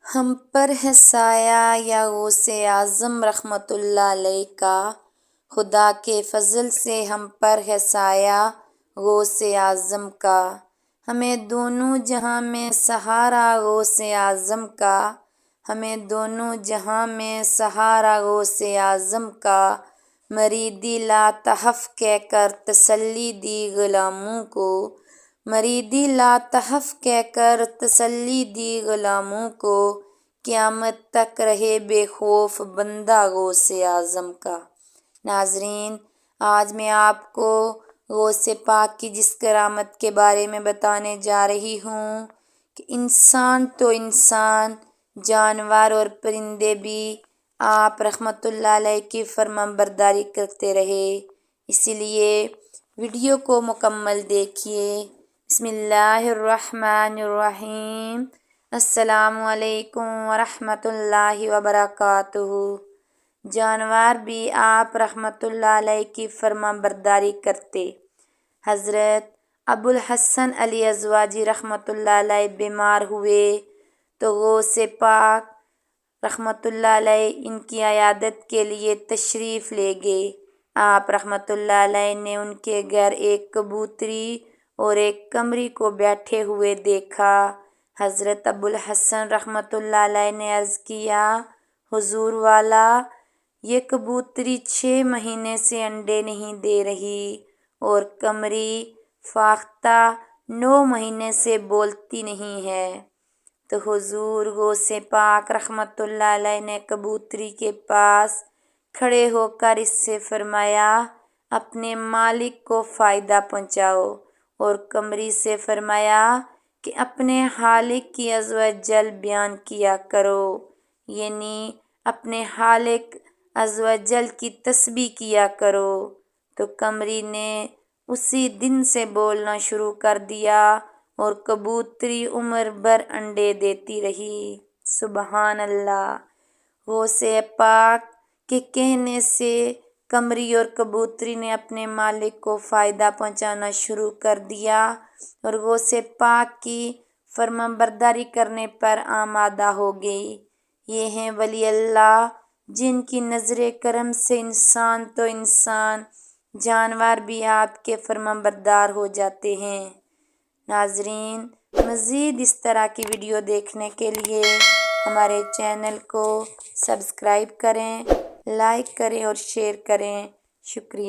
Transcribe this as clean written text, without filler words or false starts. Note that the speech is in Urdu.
ہم پر ہے سایہ یا غوث اعظم رحمۃ اللہ علیہ کا، خدا کے فضل سے ہم پر ہے سایہ غوث اعظم کا، ہمیں دونوں جہاں میں سہارا غوث اعظم کا، ہمیں دونوں جہاں میں سہارا غوث اعظم کا، مریدی لا تحف کہہ کر تسلی دی غلاموں کو، مریدی لا تحف کہہ کر تسلی دی غلاموں کو، قیامت تک رہے بے خوف بندہ غوث اعظم کا۔ ناظرین، آج میں آپ کو غوث پاک کی جس کرامت کے بارے میں بتانے جا رہی ہوں کہ انسان تو انسان، جانور اور پرندے بھی آپ رحمت اللہ علیہ کی فرمان برداری کرتے رہے، اسی لیے ویڈیو کو مکمل دیکھیے۔ بسم اللہ الرحمن الرحیم۔ السلام علیکم ورحمۃ اللہ وبرکاتہ۔ جانور بھی آپ رحمت اللہ علیہ کی فرمان برداری کرتے۔ حضرت ابوالحسن علی ازواجی رحمت اللہ علیہ بیمار ہوئے تو غوث پاک رحمت اللہ علیہ ان کی عیادت کے لیے تشریف لے گئے۔ آپ رحمت اللہ علیہ نے ان کے گھر ایک کبوتری اور ایک قمری کو بیٹھے ہوئے دیکھا۔ حضرت ابوالحسن رحمت اللہ علیہ نے عرض کیا، حضور والا، یہ کبوتری 6 مہینے سے انڈے نہیں دے رہی اور قمری فاختہ 9 مہینے سے بولتی نہیں ہے۔ تو حضور غوث پاک رحمت اللہ علیہ نے کبوتری کے پاس کھڑے ہو کر اس سے فرمایا، اپنے مالک کو فائدہ پہنچاؤ، اور قمری سے فرمایا کہ اپنے خالق کی عز و جل بیان کیا کرو، یعنی اپنے خالق عز و جل کی تسبیح کیا کرو۔ تو قمری نے اسی دن سے بولنا شروع کر دیا اور کبوتری عمر بھر انڈے دیتی رہی۔ سبحان اللہ۔ غوث پاک کے کہنے سے قمری اور کبوتری نے اپنے مالک کو فائدہ پہنچانا شروع کر دیا اور غوث پاک کی فرمان برداری کرنے پر آمادہ ہو گئی۔ یہ ہیں ولی اللہ جن کی نظر کرم سے انسان تو انسان، جانور بھی آپ کے فرمان بردار ہو جاتے ہیں۔ ناظرین، مزید اس طرح کی ویڈیو دیکھنے کے لیے ہمارے چینل کو سبسکرائب کریں، لائک کریں اور شیئر کریں۔ شکریہ۔